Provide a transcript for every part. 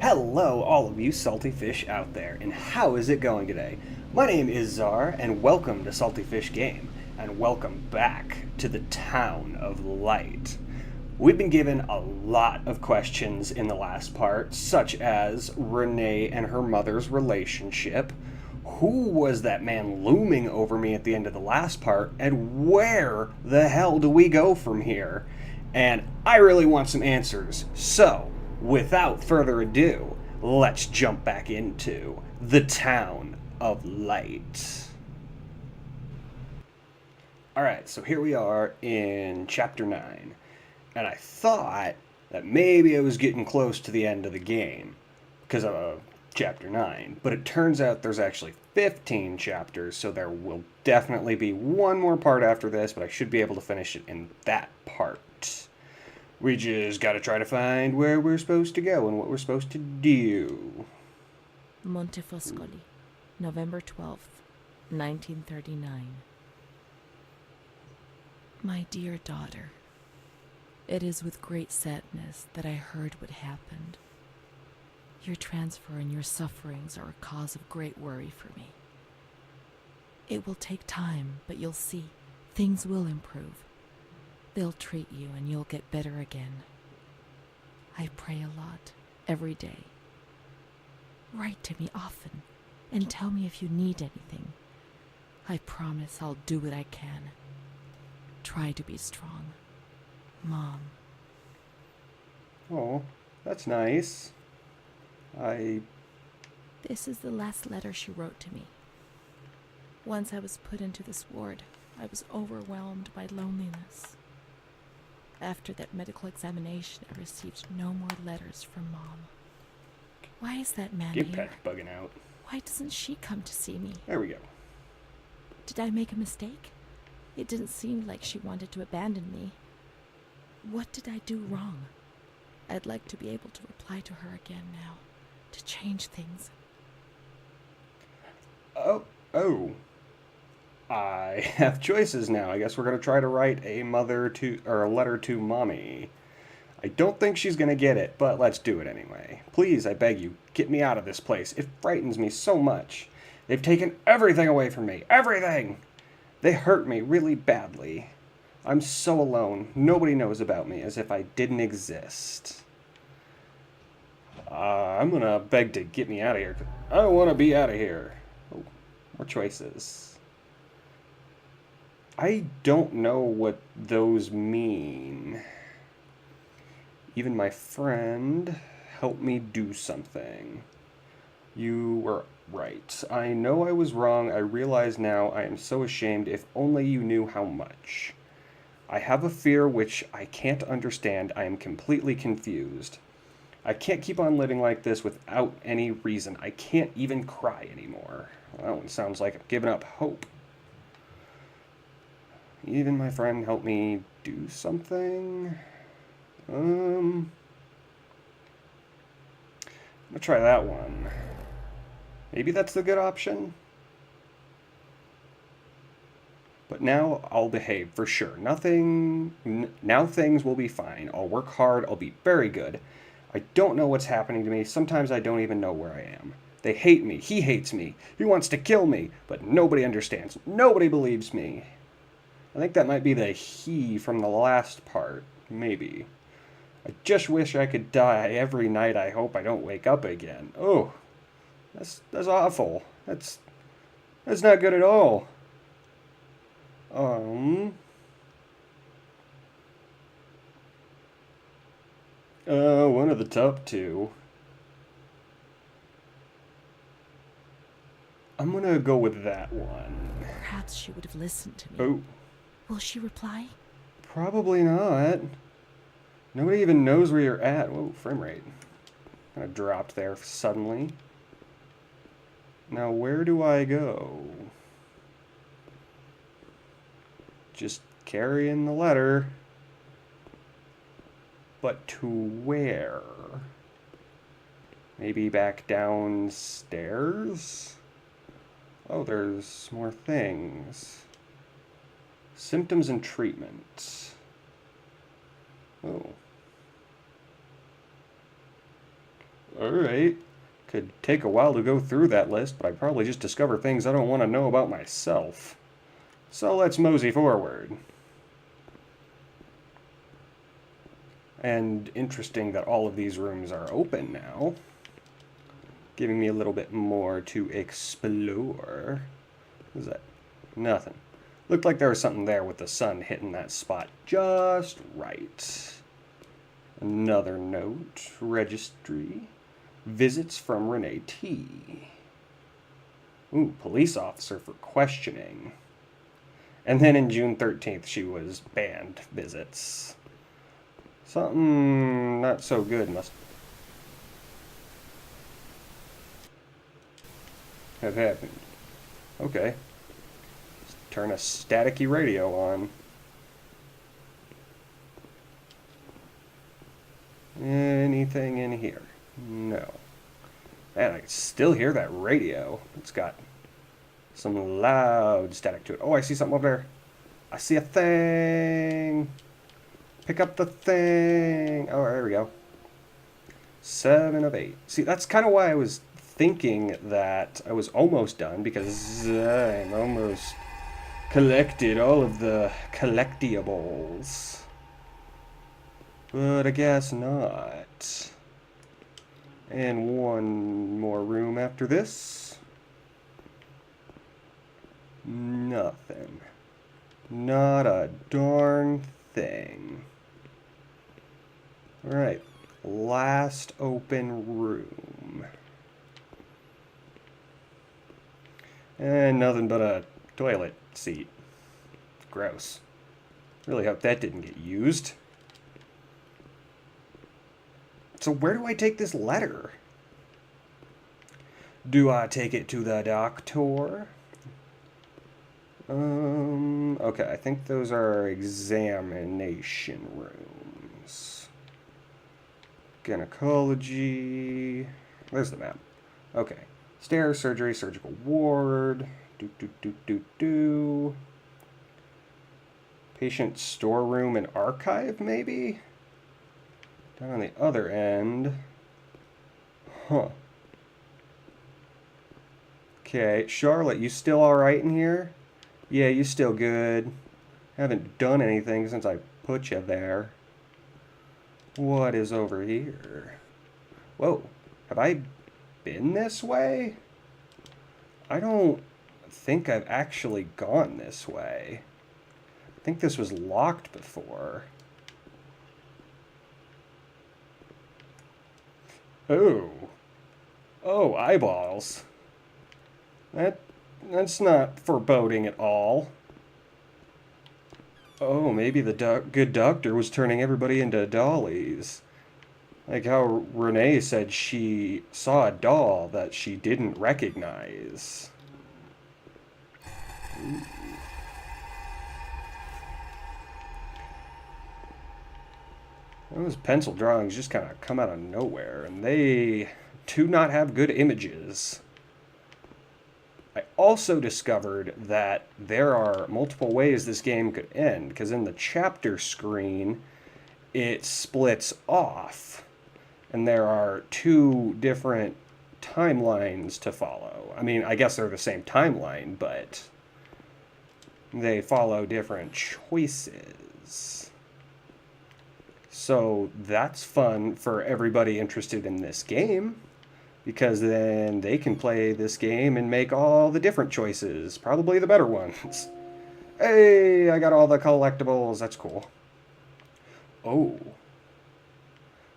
Hello, all of you salty fish out there, and how is it going today? My name is Czar, and welcome to SaltyFishGame, and welcome back to the Town of Light. We've been given a lot of questions in the last part, such as Renee and her mother's relationship, who was that man looming over me at the end of the last part, and where the hell do we go from here? And I really want some answers, so without further ado, let's jump back into the Town of Light. Alright, so here we are in Chapter 9, and I thought that maybe I was getting close to the end of the game because of Chapter 9, but it turns out there's actually 15 chapters, so there will definitely be one more part after this, but I should be able to finish it in that part. We just gotta try to find where we're supposed to go and what we're supposed to do. Montefoscoli, November 12th, 1939. My dear daughter, it is with great sadness that I heard what happened. Your transfer and your sufferings are a cause of great worry for me. It will take time, but you'll see, things will improve. They'll treat you and you'll get better again. I pray a lot, every day. Write to me often and tell me if you need anything. I promise I'll do what I can. Try to be strong. Mom. Oh, that's nice. This is the last letter she wrote to me. Once I was put into this ward, I was overwhelmed by loneliness. After that medical examination, I received no more letters from Mom. Why is that man Get here? Patch bugging out. Why doesn't she come to see me? There we go. Did I make a mistake? It didn't seem like she wanted to abandon me. What did I do wrong? I'd like to be able to reply to her again now, to change things. Oh. I have choices now. I guess we're gonna try to write a letter to mommy. I don't think she's gonna get it, but let's do it anyway. Please, I beg you, get me out of this place. It frightens me so much. They've taken everything away from me. Everything! They hurt me really badly. I'm so alone. Nobody knows about me, as if I didn't exist. I'm gonna beg to get me out of here. I don't want to be out of here. Oh, more choices. I don't know what those mean. Even my friend, help me do something. You were right. I know I was wrong. I realize now I am so ashamed. If only you knew how much. I have a fear which I can't understand. I am completely confused. I can't keep on living like this without any reason. I can't even cry anymore. That one sounds like I'm giving up hope. Even my friend help me do something? I'm gonna try that one. Maybe that's the good option? But now I'll behave for sure. Now things will be fine. I'll work hard. I'll be very good. I don't know what's happening to me. Sometimes I don't even know where I am. They hate me. He hates me. He wants to kill me. But nobody understands. Nobody believes me. I think that might be the he from the last part. Maybe. I just wish I could die every night. I hope I don't wake up again. Oh, that's awful. That's not good at all. One of the top two. I'm gonna go with that one. Perhaps she would have listened to me. Oh. Will she reply? Probably not. Nobody even knows where you're at. Whoa, frame rate. Kind of dropped there suddenly. Now, where do I go? Just carrying the letter. But to where? Maybe back downstairs? Oh, there's more things. Symptoms and treatment. Oh. Alright. Could take a while to go through that list, but I probably just discover things I don't want to know about myself. So let's mosey forward. And interesting that all of these rooms are open now, giving me a little bit more to explore. What is that? Nothing. Looked like there was something there with the sun hitting that spot just right. Another note. Registry. Visits from Renee T. Ooh, police officer for questioning. And then in June 13th, she was banned visits. Something not so good must have happened. Okay. Let's turn a staticky radio on. Anything in here? No. Man, I can still hear that radio. It's got some loud static to it. Oh, I see something over there. I see a thing. Pick up the thing. Oh, there we go. 7 of 8. See, that's kind of why I was thinking that I was almost done, because I'm almost collected all of the collectibles. But I guess not. And one more room after this. Nothing. Not a darn thing. Alright. Last open room. And nothing but a toilet seat. Gross. Really hope that didn't get used. So where do I take this letter? Do I take it to the doctor? Okay, I think those are examination rooms. Gynecology. There's the map. Okay. Stairs, surgery, surgical ward. Patient storeroom and archive, maybe? Down on the other end. Huh. Okay, Charlotte, you still alright in here? Yeah, you still good. Haven't done anything since I put you there. What is over here? Whoa, have I been this way? I don't think I've actually gone this way. I think this was locked before. Oh. Oh, eyeballs. That's not foreboding at all. Oh, maybe the good doctor was turning everybody into dollies. Like how Renee said she saw a doll that she didn't recognize. Ooh. Those pencil drawings just kind of come out of nowhere, and they do not have good images. I also discovered that there are multiple ways this game could end, because in the chapter screen, it splits off, and there are 2 different timelines to follow. I mean, I guess they're the same timeline, but they follow different choices. So that's fun for everybody interested in this game, because then they can play this game and make all the different choices, probably the better ones. Hey, I got all the collectibles, that's cool. Oh.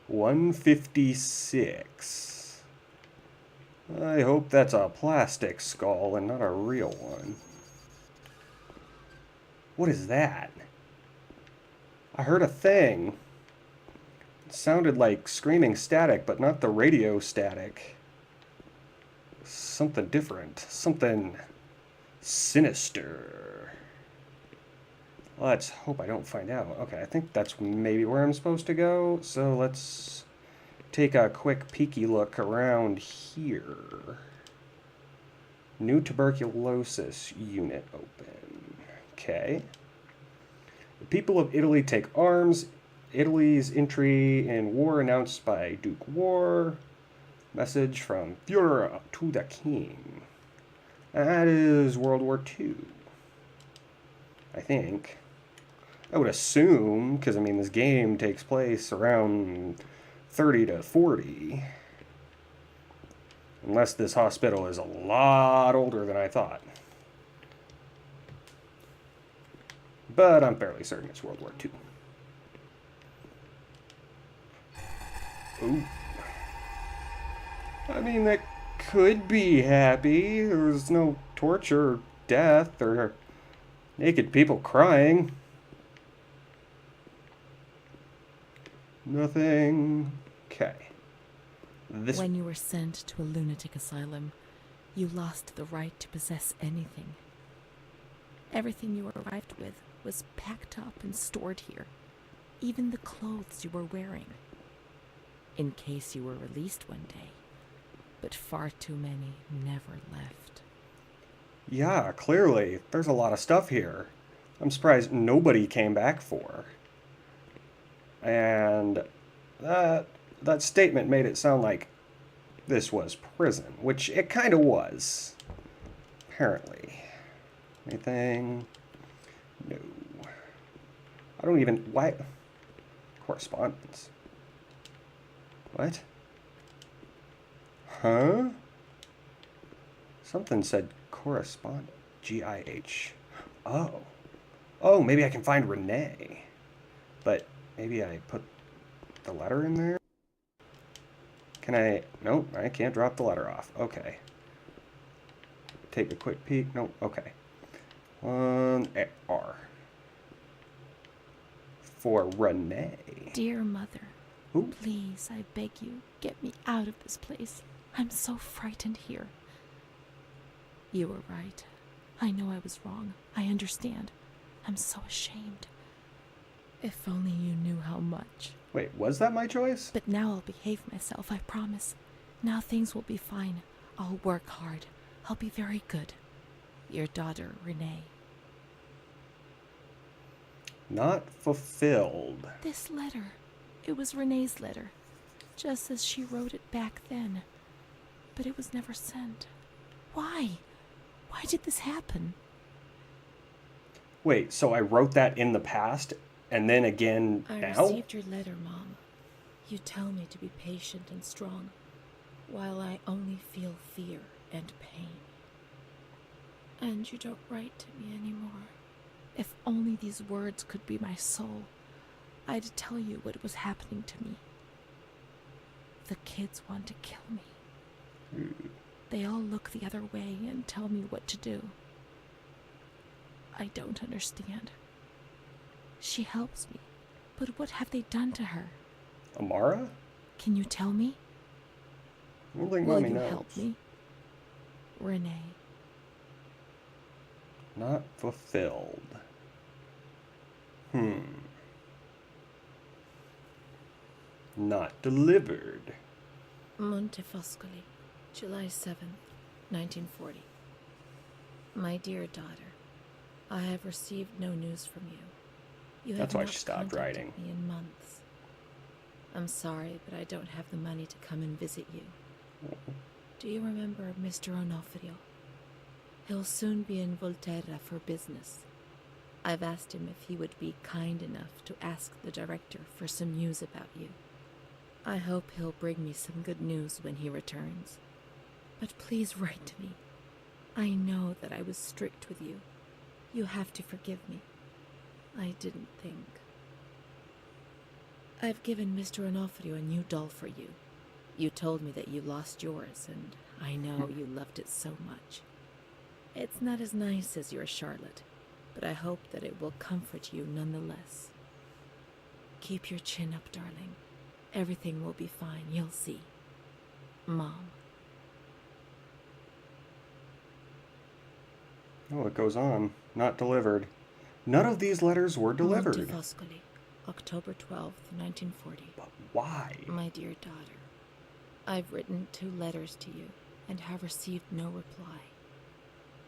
156. I hope that's a plastic skull and not a real one. What is that? I heard a thing. It sounded like screaming static, but not the radio static. Something different. Something sinister. Let's hope I don't find out. Okay, I think that's maybe where I'm supposed to go. So let's take a quick peeky look around here. New tuberculosis unit open. Okay. The people of Italy take arms. Italy's entry in war announced by Duke War. Message from Führer to the King. That is World War II, I think. I would assume, because I mean, this game takes place around 30 to 40. Unless this hospital is a lot older than I thought. But I'm fairly certain it's World War II. Ooh. I mean, that could be happy. There's no torture or death or naked people crying. Nothing. Okay. When you were sent to a lunatic asylum, you lost the right to possess anything. Everything you arrived with was packed up and stored here, even the clothes you were wearing, in case you were released one day. But far too many never left. Yeah, clearly. There's a lot of stuff here. I'm surprised nobody came back for. And that statement made it sound like this was prison, which it kind of was. Apparently. Anything? No. I don't even... Why? Correspondence. What? Huh? Something said correspondent. G-I-H. Oh. Oh, maybe I can find Renee. But maybe I put the letter in there? Can I... Nope, I can't drop the letter off. Okay. Take a quick peek. Nope, okay. R. For Renee. Dear Mother, Ooh. please, I beg you, get me out of this place. I'm so frightened here. You were right. I know I was wrong. I understand. I'm so ashamed. If only you knew how much. Wait, was that my choice? But now I'll behave myself, I promise. Now things will be fine. I'll work hard. I'll be very good. Your daughter, Renee. Not fulfilled. This letter. It was Renee's letter. Just as she wrote it back then. But it was never sent. Why? Why did this happen? Wait, so I wrote that in the past and then again now? I received your letter, Mom. You tell me to be patient and strong, while I only feel fear and pain. And you don't write to me anymore. If only these words could be my soul, I'd tell you what was happening to me. The kids want to kill me. They all look the other way and tell me what to do. I don't understand. She helps me, but what have they done to her? Amara? Can you tell me? I don't think Will Mommy you knows. help me? Renee. Not fulfilled. Not delivered. Montefoscoli, July 7th, 1940. My dear daughter, I have received no news from you. You have That's why not she stopped contacted writing. me in months. I'm sorry, but I don't have the money to come and visit you. Do you remember Mr. Onofrio? He'll soon be in Volterra for business. I've asked him if he would be kind enough to ask the director for some news about you. I hope he'll bring me some good news when he returns. But please write to me. I know that I was strict with you. You have to forgive me. I didn't think. I've given Mr. Onofrio a new doll for you. You told me that you lost yours, and I know you loved it so much. It's not as nice as your Charlotte, but I hope that it will comfort you nonetheless. Keep your chin up, darling. Everything will be fine, you'll see. Mom. Oh, it goes on. Not delivered. None of these letters were delivered. Montefoscoli, October 12th, 1940. But why? My dear daughter, I've written 2 letters to you and have received no reply.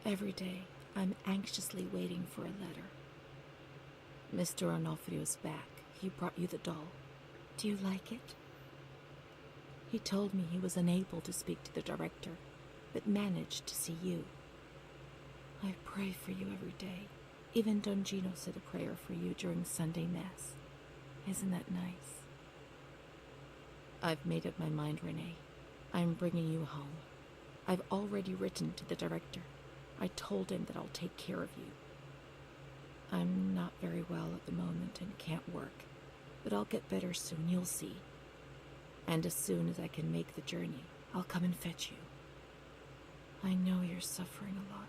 Every day, I'm anxiously waiting for a letter. Mr. Onofrio's back. He brought you the doll. Do you like it? He told me he was unable to speak to the director, but managed to see you. I pray for you every day. Even Don Gino said a prayer for you during Sunday Mass. Isn't that nice? I've made up my mind, Renee. I'm bringing you home. I've already written to the director. I told him that I'll take care of you. I'm not very well at the moment and can't work, but I'll get better soon, you'll see. And as soon as I can make the journey, I'll come and fetch you. I know you're suffering a lot,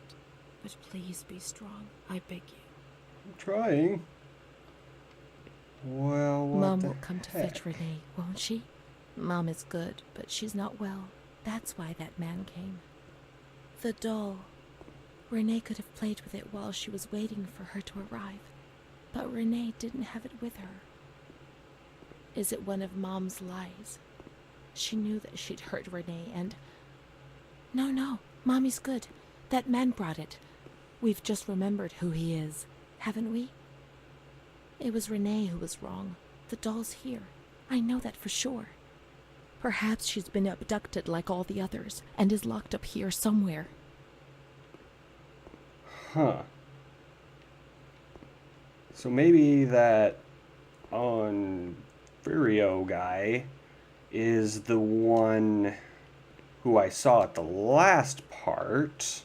but please be strong, I beg you. I'm trying. Well, what Mom the will come to heck? fetch Renee, won't she? Mom is good, but she's not well. That's why that man came. The doll. Renee could have played with it while she was waiting for her to arrive, but Renee didn't have it with her. Is it one of Mom's lies? She knew that she'd hurt Renee and... No, Mommy's good. That man brought it. We've just remembered who he is, haven't we? It was Renee who was wrong. The doll's here. I know that for sure. Perhaps she's been abducted like all the others and is locked up here somewhere. Huh. So maybe that Onfurio guy is the one who I saw at the last part.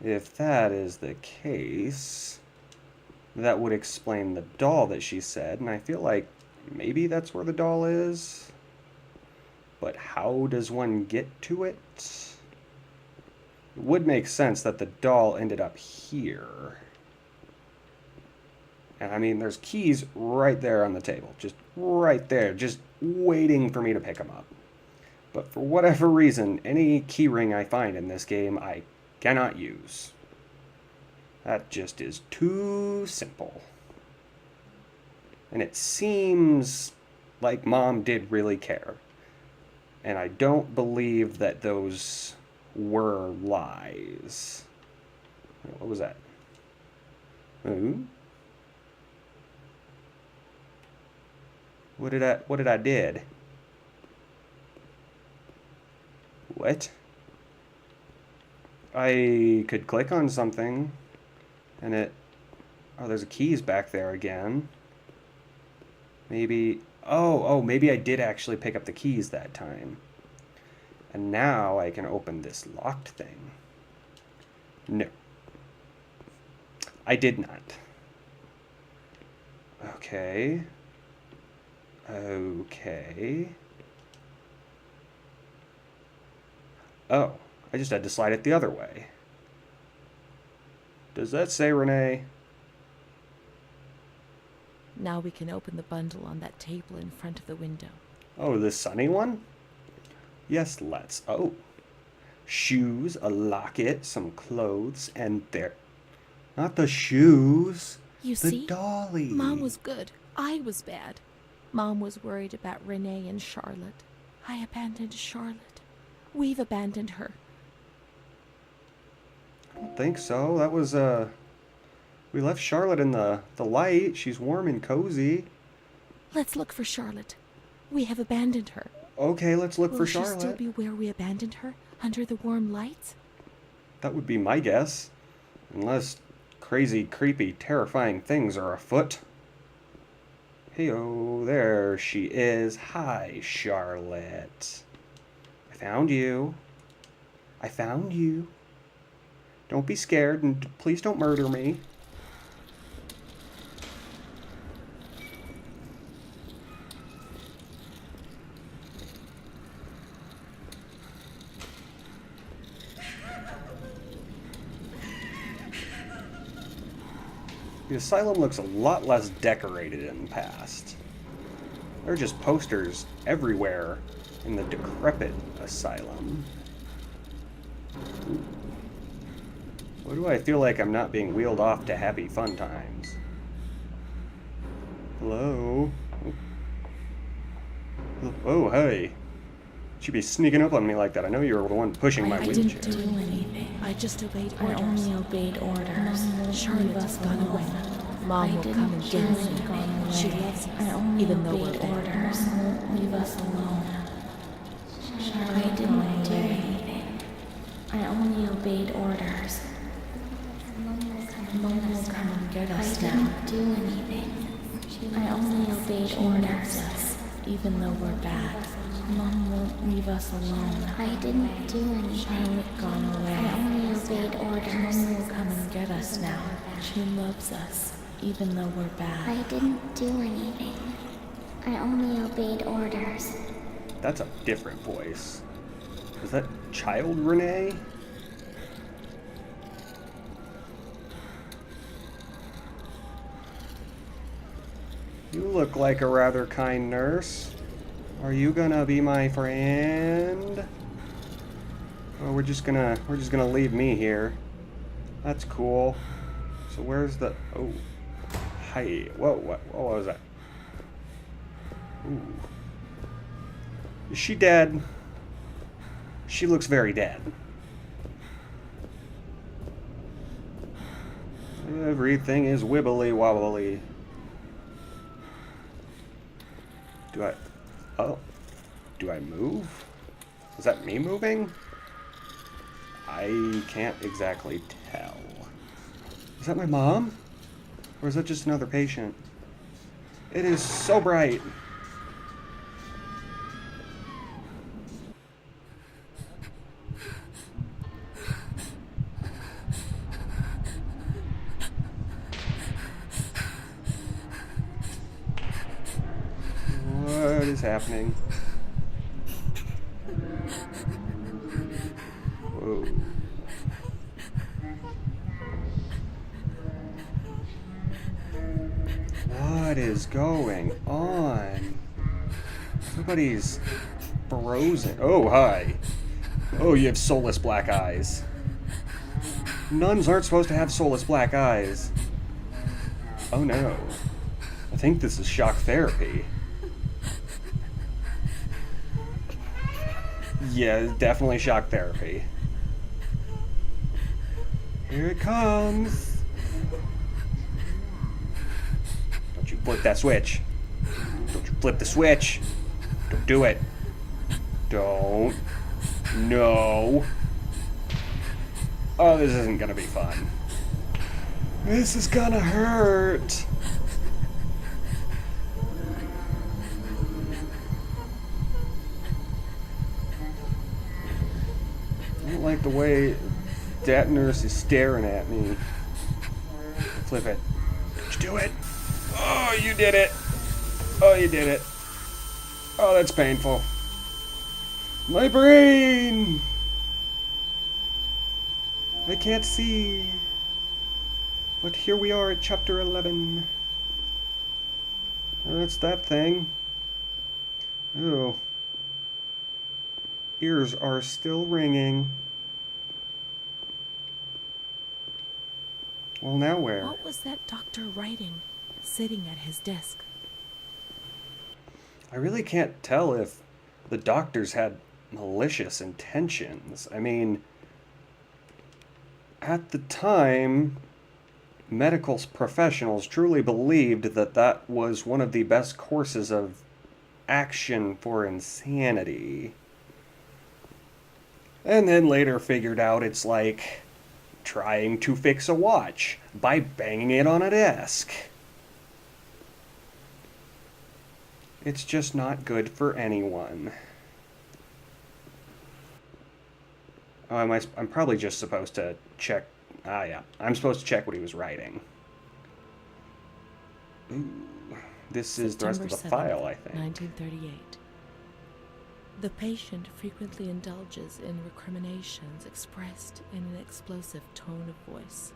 If that is the case, that would explain the doll that she said, and I feel like maybe that's where the doll is. But how does one get to it? It would make sense that the doll ended up here. And I mean, there's keys right there on the table. Just right there. Just waiting for me to pick them up. But for whatever reason, any key ring I find in this game, I cannot use. That just is too simple. And it seems like Mom did really care. And I don't believe that those were lies. What was that? Ooh. What did I did? What? I could click on something and it... Oh, there's keys back there again. Maybe... Oh, maybe I did actually pick up the keys that time. And now I can open this locked thing. No. I did not. Okay. Oh, I just had to slide it the other way. Does that say Renee? Now we can open the bundle on that table in front of the window. Oh, the sunny one? Yes, let's. Oh. Shoes, a locket, some clothes, and there. Not the shoes. You the see? dolly. Mom was good. I was bad. Mom was worried about Renee and Charlotte. I abandoned Charlotte. We've abandoned her. I don't think so. That was, we left Charlotte in the light. She's warm and cozy. Let's look for Charlotte. We have abandoned her. Okay, let's look for Charlotte. Will she still be where we abandoned her? Under the warm lights? That would be my guess. Unless crazy, creepy, terrifying things are afoot. Hey-oh, there she is. Hi, Charlotte. I found you. I found you. Don't be scared, and please don't murder me. The asylum looks a lot less decorated in the past. There are just posters everywhere in the decrepit asylum. Why do I feel like I'm not being wheeled off to happy fun times? Hello? Oh, hey. She'd be sneaking up on me like that. I know you were the one pushing my wheelchair. I didn't do anything. I just obeyed orders. I only obeyed orders. Charlotte's gone away. Mom will come and get us. She loves us, even though we're bad. Orders won't leave us alone. I didn't do anything. I only obeyed orders. Mom will come and get us now. I didn't do anything. I only obeyed orders. Even though we're bad. Mom won't leave us alone. I didn't do anything. Charlotte gone away. I only obeyed orders. Mom will come and get us now. She loves us, even though we're bad. I didn't do anything. I only obeyed orders. That's a different voice. Is that child Renee? You look like a rather kind nurse. Are you gonna be my friend? Oh, we're just gonna leave me here. That's cool. So where's the... Oh. Hi. Whoa, what was that? Ooh. Is she dead? She looks very dead. Everything is wibbly wobbly. Do I move? Is that me moving? I can't exactly tell. Is that my mom? Or is that just another patient? It is so bright. What is happening? Whoa. What is going on? Everybody's frozen. Oh, hi. Oh, you have soulless black eyes. Nuns aren't supposed to have soulless black eyes. Oh no. I think this is shock therapy. Yeah, definitely shock therapy. Here it comes. Don't you flip that switch. Don't you flip the switch. Don't do it. Don't. No. Oh, this isn't gonna be fun. This is gonna hurt. I don't like the way that nurse is staring at me. Flip it. Did you do it? Oh, you did it. Oh, you did it. Oh, that's painful. My brain! I can't see. But here we are at chapter 11. That's that thing. Oh. Ears are still ringing. Well, now where? What was that doctor writing, sitting at his desk? I really can't tell if the doctors had malicious intentions. I mean, at the time, medical professionals truly believed that that was one of the best courses of action for insanity. And then later figured out it's like trying to fix a watch by banging it on a desk. It's just not good for anyone. Oh, I'm probably just supposed to check... Ah, yeah. I'm supposed to check what he was writing. Ooh. This is the rest of the file, I think. 1938. The patient frequently indulges in recriminations expressed in an explosive tone of voice.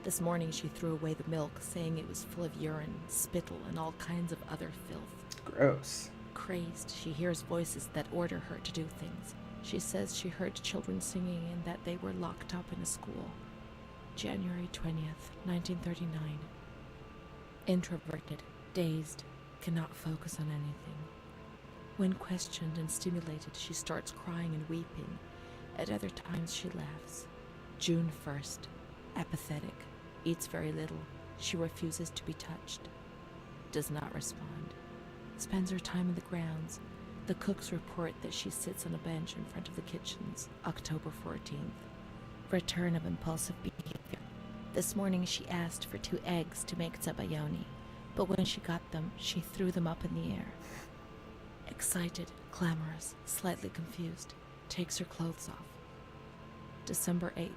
This morning she threw away the milk, saying it was full of urine, spittle, and all kinds of other filth. Gross. Crazed, she hears voices that order her to do things. She says she heard children singing and that they were locked up in a school. January 20th, 1939. Introverted, dazed, cannot focus on anything. When questioned and stimulated, she starts crying and weeping. At other times, she laughs. June 1st. Apathetic. Eats very little. She refuses to be touched. Does not respond. Spends her time in the grounds. The cooks report that she sits on a bench in front of the kitchens, October 14th. Return of impulsive behavior. This morning she asked for 2 eggs to make zabayoni, but when she got them, she threw them up in the air. Excited, clamorous, slightly confused, takes her clothes off. December 8th.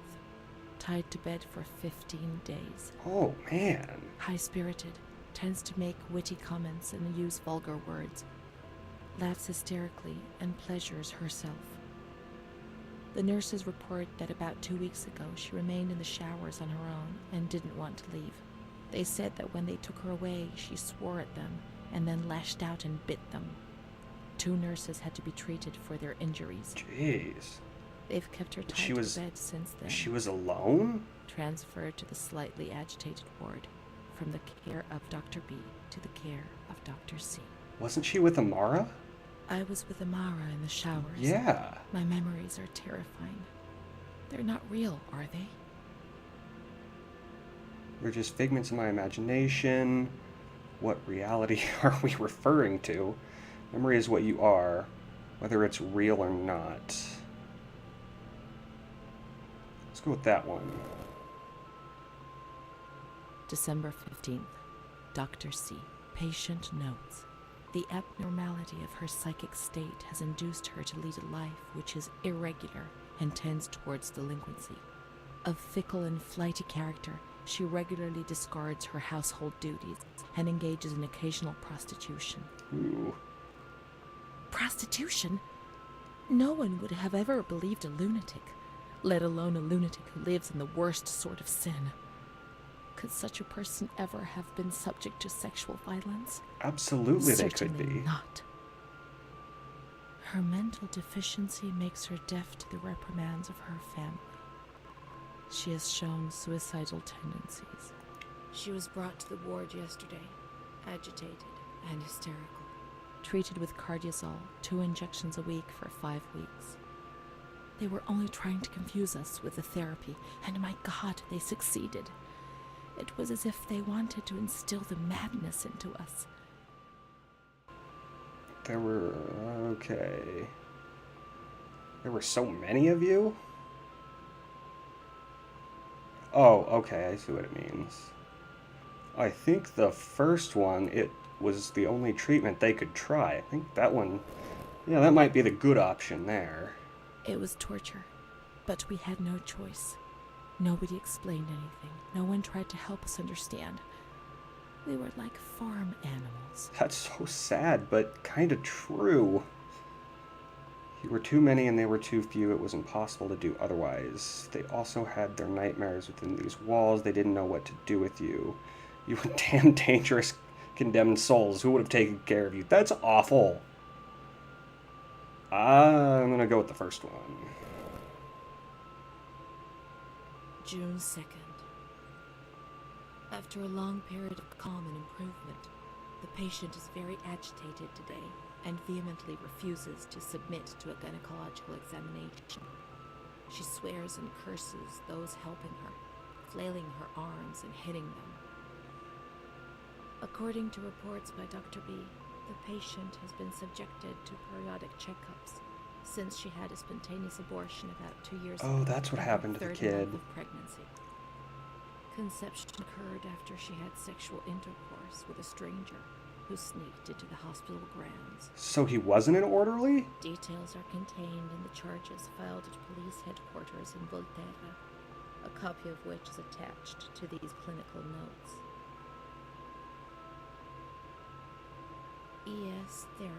Tied to bed for 15 days. Oh, man. High-spirited, tends to make witty comments and use vulgar words. Laughs hysterically and pleasures herself. The nurses report that about 2 weeks ago she remained in the showers on her own and didn't want to leave. They said that when they took her away, she swore at them and then lashed out and bit them. 2 nurses had to be treated for their injuries. Jeez. They've kept her tied to bed since then. She was alone? Transferred to the slightly agitated ward, from the care of Dr. B to the care of Dr. C. Wasn't she with Amara? I was with Amara in the showers. Yeah. My memories are terrifying. They're not real, are they? They're just figments of my imagination. What reality are we referring to? Memory is what you are, whether it's real or not. Let's go with that one. December 15th. Dr. C. Patient notes. The abnormality of her psychic state has induced her to lead a life which is irregular and tends towards delinquency. Of fickle and flighty character, she regularly discards her household duties and engages in occasional prostitution. Ooh. Prostitution? No one would have ever believed a lunatic, let alone a lunatic who lives in the worst sort of sin. Could such a person ever have been subject to sexual violence? Absolutely they could Certainly be. not. Her mental deficiency makes her deaf to the reprimands of her family. She has shown suicidal tendencies. She was brought to the ward yesterday, agitated and hysterical. Treated with cardiazol, 2 injections a week for 5 weeks. They were only trying to confuse us with the therapy, and my God, they succeeded. It was as if they wanted to instill the madness into us. Okay. There were so many of you? Oh, okay, I see what it means. I think the first one, it was the only treatment they could try. I think that one, yeah, that might be the good option there. It was torture, but we had no choice. Nobody explained anything. No one tried to help us understand. We were like farm animals. That's so sad, but kind of true. You were too many and they were too few. It was impossible to do otherwise. They also had their nightmares within these walls. They didn't know what to do with you. You were damn dangerous, condemned souls. Who would have taken care of you? That's awful. I'm going to go with the first one. June 2nd. After a long period of calm and improvement, the patient is very agitated today and vehemently refuses to submit to a gynecological examination. She swears and curses those helping her, flailing her arms and hitting them. According to reports by Dr. B, the patient has been subjected to periodic checkups since she had a spontaneous abortion about 2 years ago. Oh, that's what happened to the kid. Third month of pregnancy. Conception occurred after she had sexual intercourse with a stranger who sneaked into the hospital grounds. So he wasn't an orderly? Details are contained in the charges filed at police headquarters in Volterra, a copy of which is attached to these clinical notes. ES therapy.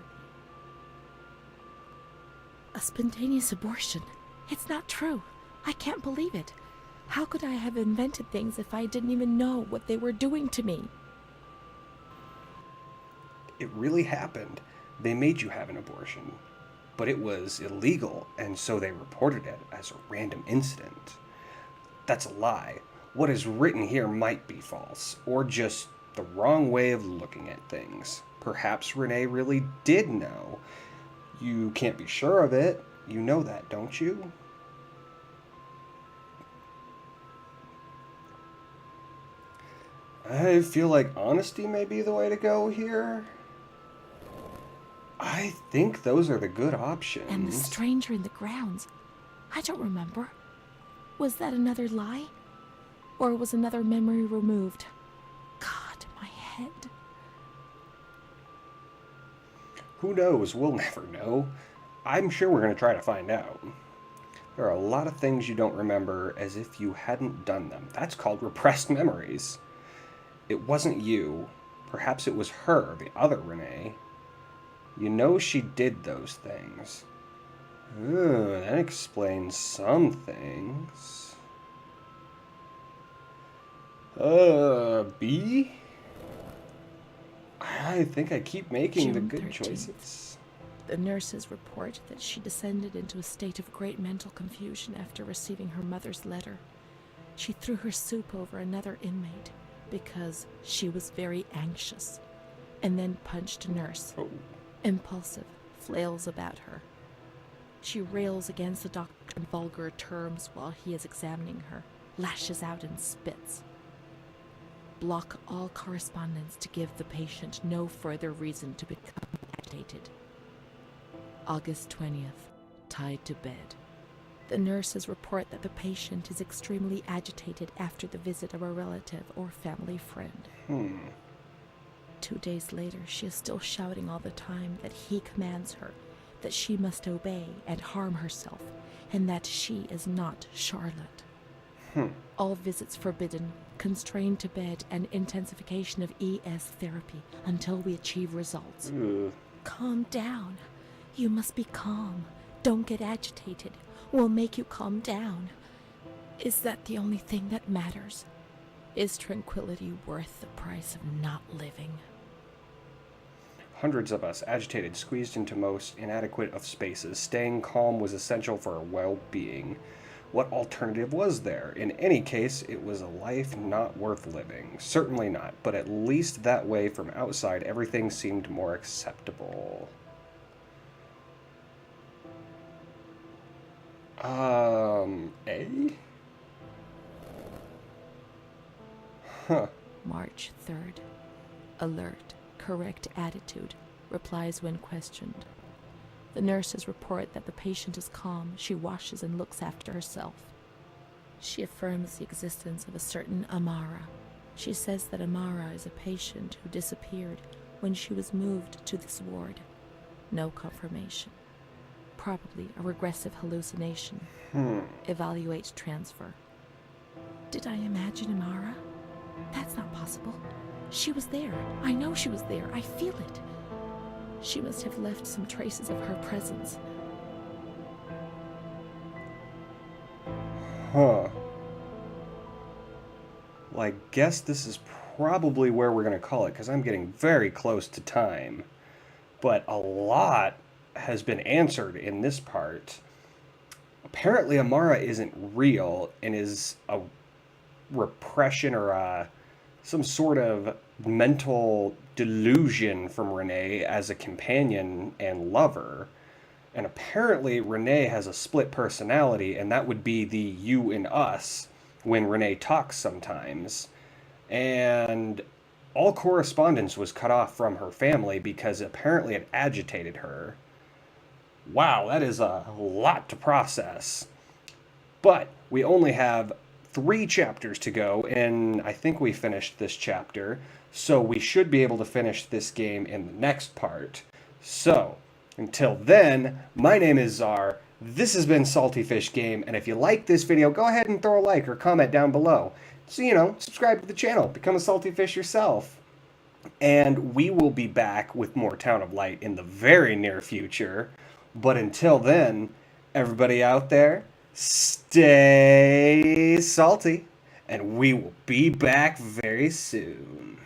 A spontaneous abortion? It's not true. I can't believe it. How could I have invented things if I didn't even know what they were doing to me? It really happened. They made you have an abortion. But it was illegal, and so they reported it as a random incident. That's a lie. What is written here might be false, or just the wrong way of looking at things. Perhaps Renee really did know. You can't be sure of it. You know that, don't you? I feel like honesty may be the way to go here. I think those are the good options. And the stranger in the grounds. I don't remember. Was that another lie? Or was another memory removed? God, my head. Who knows? We'll never know. I'm sure we're going to try to find out. There are a lot of things you don't remember as if you hadn't done them. That's called repressed memories. It wasn't you. Perhaps it was her, the other Renee. You know she did those things. That explains some things. B? I think I keep making the June good 13th. choices. The nurses report that she descended into a state of great mental confusion after receiving her mother's letter. She threw her soup over another inmate because she was very anxious, and then punched a nurse. Oh. Impulsive, flails about her. She rails against the doctor in vulgar terms while he is examining her, lashes out and spits. Block all correspondence to give the patient no further reason to become agitated. August 20th, tied to bed. The nurses report that the patient is extremely agitated after the visit of a relative or family friend. 2 days later, she is still shouting all the time that he commands her, that she must obey and harm herself, and that she is not Charlotte. All visits forbidden, constrained to bed, and intensification of ES therapy until we achieve results. Calm down. You must be calm. Don't get agitated. We'll make you calm down. Is that the only thing that matters? Is tranquility worth the price of not living? Hundreds of us, agitated, squeezed into most inadequate of spaces. Staying calm was essential for our well-being. What alternative was there? In any case, it was a life not worth living. Certainly not, but at least that way from outside, everything seemed more acceptable. A? Huh. March 3rd. Alert, correct attitude, replies when questioned. The nurses report that the patient is calm. She washes and looks after herself. She affirms the existence of a certain Amara. She says that Amara is a patient who disappeared when she was moved to this ward. No confirmation. Probably a regressive hallucination. Evaluate transfer. Did I imagine Amara? That's not possible. She was there. I know she was there. I feel it. She must have left some traces of her presence. Well, I guess this is probably where we're going to call it, because I'm getting very close to time. But a lot has been answered in this part. Apparently, Amara isn't real and is a repression or some sort of mental delusion from Renee as a companion and lover. And apparently Renee has a split personality, and that would be the you and us when Renee talks sometimes. And all correspondence was cut off from her family because apparently it agitated her. Wow, that is a lot to process. But we only have 3 chapters to go, and I think we finished this chapter, so we should be able to finish this game in the next part. So, until then, my name is Czar, this has been SaltyFishGame, and if you like this video, go ahead and throw a like or comment down below. So, subscribe to the channel, become a Salty Fish yourself. And we will be back with more Town of Light in the very near future. But until then, everybody out there, stay salty, and we will be back very soon.